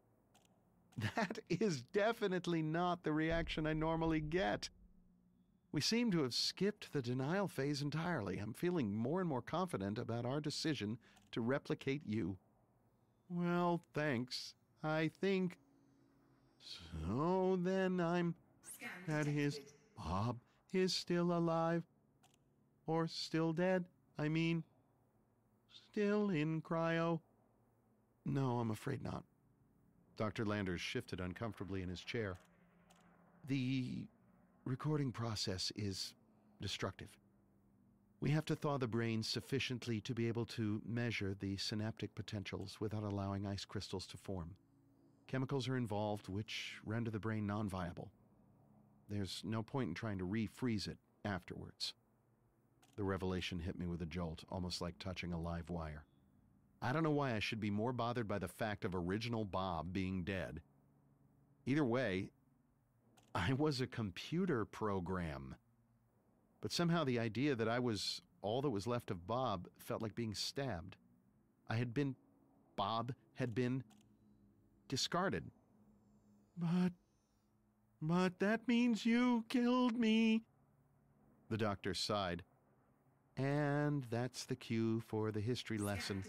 That is definitely not the reaction I normally get. We seem to have skipped the denial phase entirely. I'm feeling more and more confident about our decision to replicate you. Well, thanks. I think. So then that is, Bob is still alive. Or still dead, I mean. Still in cryo. No, I'm afraid not. Dr. Landers shifted uncomfortably in his chair. The recording process is destructive. We have to thaw the brain sufficiently to be able to measure the synaptic potentials without allowing ice crystals to form. Chemicals are involved which render the brain non-viable. There's no point in trying to refreeze it afterwards. The revelation hit me with a jolt, almost like touching a live wire. I don't know why I should be more bothered by the fact of original Bob being dead. Either way, I was a computer program. But somehow the idea that I was all that was left of Bob felt like being stabbed. Bob had been discarded. But that means you killed me. The doctor sighed. And that's the cue for the history lesson.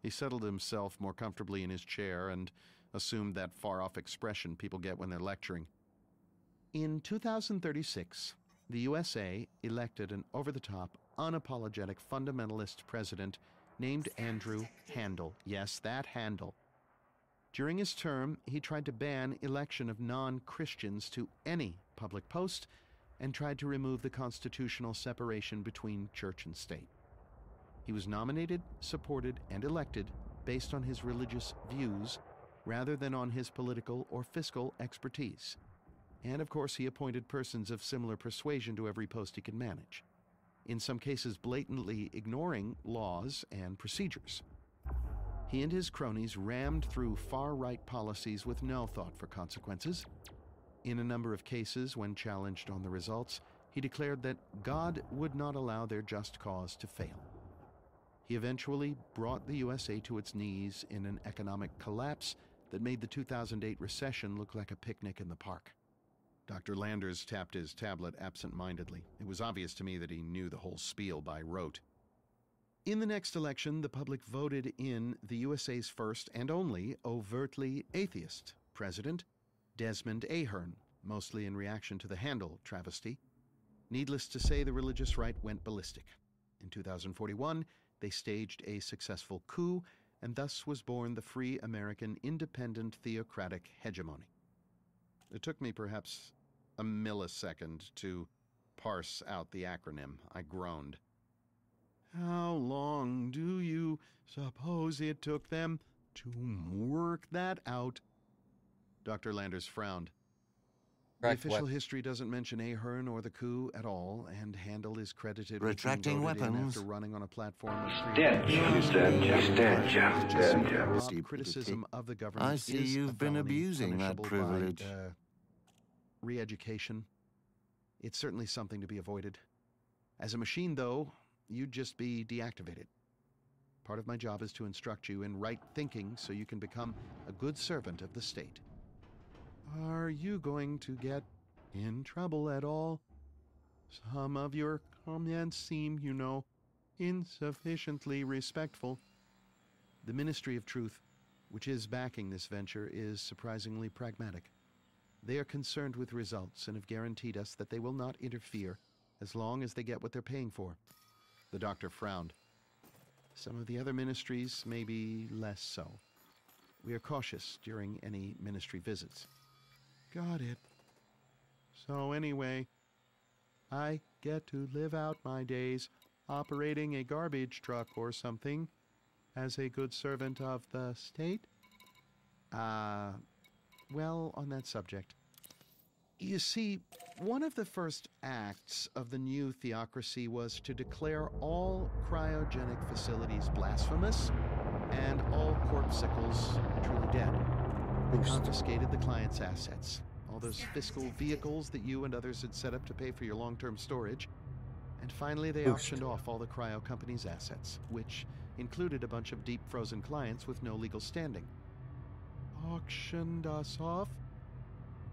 He settled himself more comfortably in his chair and assumed that far-off expression people get when they're lecturing. In 2036, the USA elected an over-the-top, unapologetic fundamentalist president named Andrew Handel. Yes, that Handel. During his term, he tried to ban election of non-Christians to any public post and tried to remove the constitutional separation between church and state. He was nominated, supported, and elected based on his religious views rather than on his political or fiscal expertise. And of course, he appointed persons of similar persuasion to every post he could manage, in some cases blatantly ignoring laws and procedures. He and his cronies rammed through far-right policies with no thought for consequences. In a number of cases, when challenged on the results, he declared that God would not allow their just cause to fail. He eventually brought the USA to its knees in an economic collapse that made the 2008 recession look like a picnic in the park. Dr. Landers tapped his tablet absent-mindedly. It was obvious to me that he knew the whole spiel by rote. In the next election, the public voted in the USA's first and only overtly atheist president, Desmond Ahern, mostly in reaction to the Handel travesty. Needless to say, the religious right went ballistic. In 2041, they staged a successful coup, and thus was born the free American independent theocratic hegemony. It took me perhaps a millisecond to parse out the acronym. I groaned. How long do you suppose it took them to work that out? Dr. Landers frowned. The official history doesn't mention Ahern or the coup at all, and Handel is credited with being voted in after running on a platform of criticism of the government. I see you've been abusing that privilege. Re-education. It's certainly something to be avoided. As a machine, though, you'd just be deactivated. Part of my job is to instruct you in right thinking so you can become a good servant of the state. Are you going to get in trouble at all? Some of your comments seem, insufficiently respectful. The Ministry of Truth, which is backing this venture, is surprisingly pragmatic. They are concerned with results and have guaranteed us that they will not interfere as long as they get what they're paying for. The doctor frowned. Some of the other ministries may be less so. We are cautious during any ministry visits. Got it. So anyway, I get to live out my days operating a garbage truck or something as a good servant of the state? Well, on that subject. You see, one of the first acts of the new theocracy was to declare all cryogenic facilities blasphemous and all corpuscles truly dead. They confiscated the client's assets, all those fiscal vehicles that you and others had set up to pay for your long-term storage, and finally they auctioned off all the cryo company's assets, which included a bunch of deep-frozen clients with no legal standing. Auctioned us off?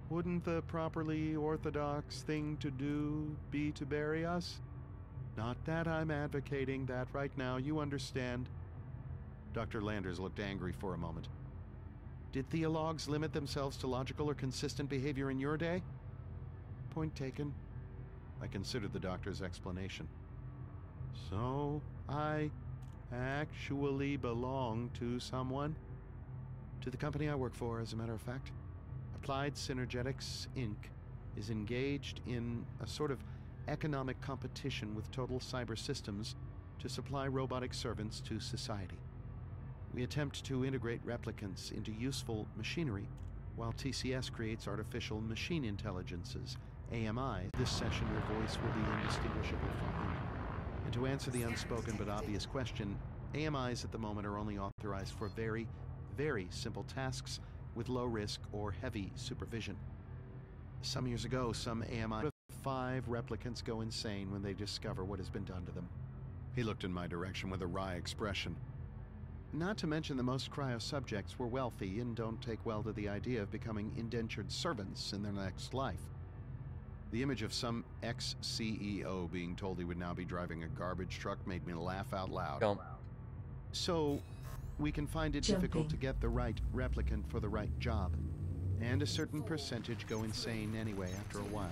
Wouldn't the properly orthodox thing to do be to bury us? Not that I'm advocating that right now, you understand. Dr. Landers looked angry for a moment. Did theologues limit themselves to logical or consistent behavior in your day? Point taken. I considered the doctor's explanation. So, I actually belong to someone? To the company I work for, as a matter of fact. Applied Synergetics, Inc. is engaged in a sort of economic competition with Total Cyber Systems to supply robotic servants to society. We attempt to integrate replicants into useful machinery, while TCS creates artificial machine intelligences, AMI. This session, your voice will be indistinguishable from human. And to answer the unspoken but obvious question, AMIs at the moment are only authorized for very, very simple tasks with low risk or heavy supervision. Some years ago, some AMI 5 replicants go insane when they discover what has been done to them. He looked in my direction with a wry expression. Not to mention that most cryo subjects were wealthy and don't take well to the idea of becoming indentured servants in their next life. The image of some ex-CEO being told he would now be driving a garbage truck made me laugh out loud. So, we can find it difficult to get the right replicant for the right job, and a certain percentage go insane anyway after a while.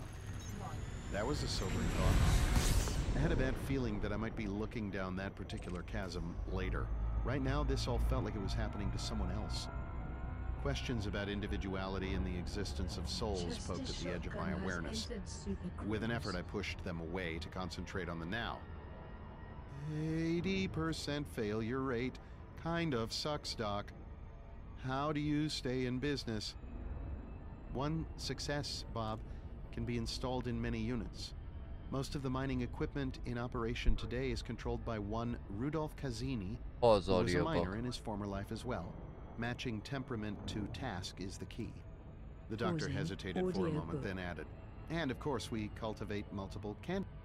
That was a sobering thought. I had a bad feeling that I might be looking down that particular chasm later. Right now, this all felt like it was happening to someone else. Questions about individuality and the existence of souls poked at the edge of my awareness. With an effort, I pushed them away to concentrate on the now. 80% failure rate. Kind of sucks, Doc. How do you stay in business? One success, Bob, can be installed in many units. Most of the mining equipment in operation today is controlled by one Rudolph Cazzini, who was a miner in his former life as well. Matching temperament to task is the key. The doctor hesitated for a moment, then added, and of course we cultivate multiple candidates.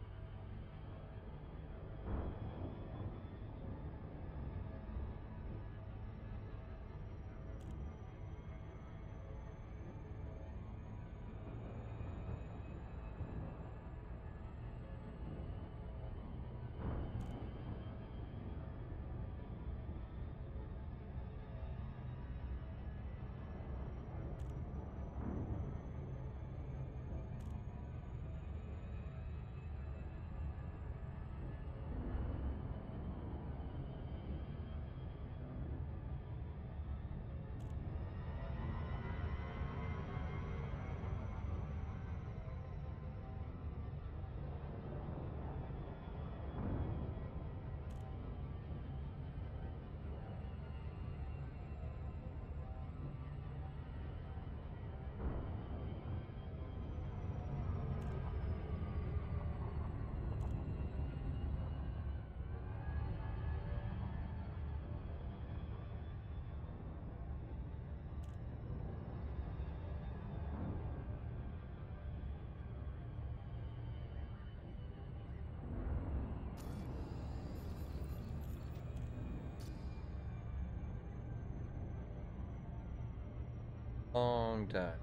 Long time.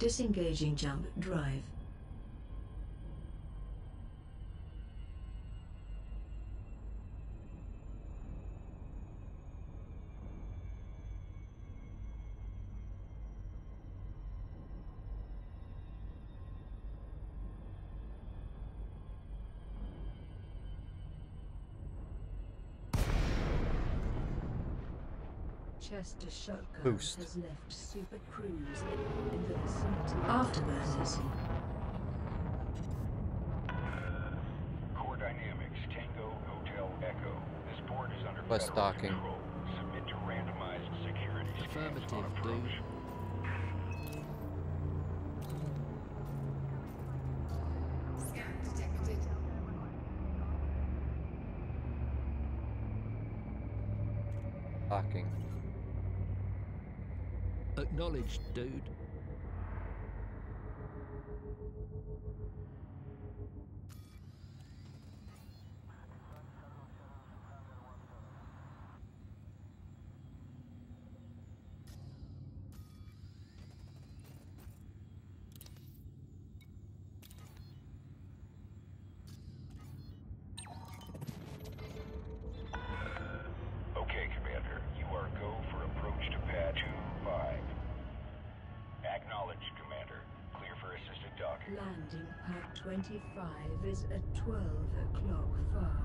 Disengaging jump drive. Chester Shotgunn Boost. has left Super Cruise in the vicinity. Afterburners. Core dynamics, Tango, Hotel, Echo. This port is under Plus federal docking. control. Submit to randomized security scans on approach. Scan detected. Docking. Acknowledged, dude. Okay, Commander. You are go for approach to pad 2-5. Acknowledged, Commander. Clear for assisted docking. Landing pad 25 is at 12 o'clock far.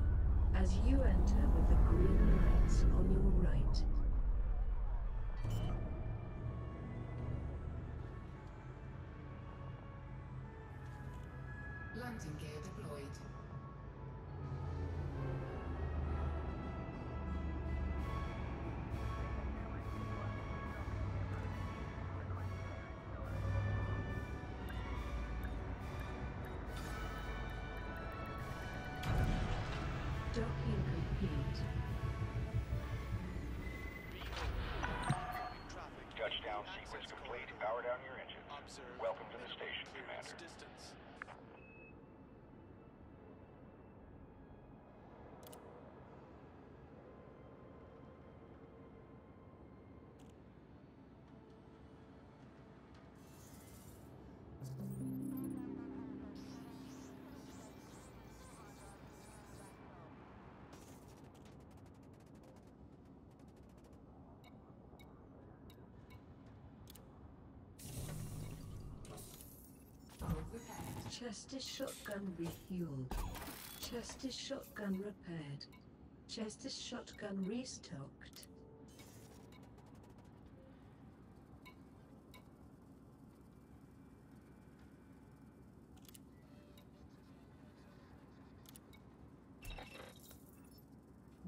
As you enter with the green lights on your right. Landing gear deployed. Docking complete. Touchdown sequence complete. Power down your engines. Welcome to the station, Commander. Chester Shotgunn refueled. Chester Shotgunn repaired. Chester Shotgunn restocked.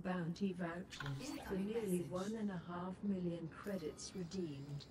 Bounty vouchers for nearly 1.5 million credits redeemed.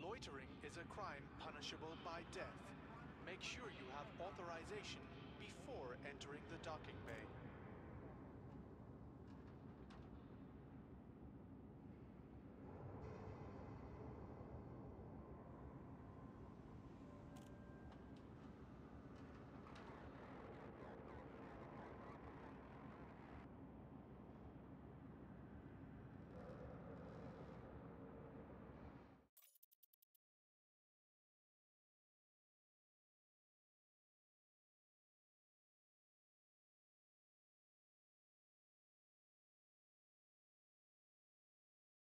Loitering is a crime punishable by death. Make sure you have authorization before entering the docking bay.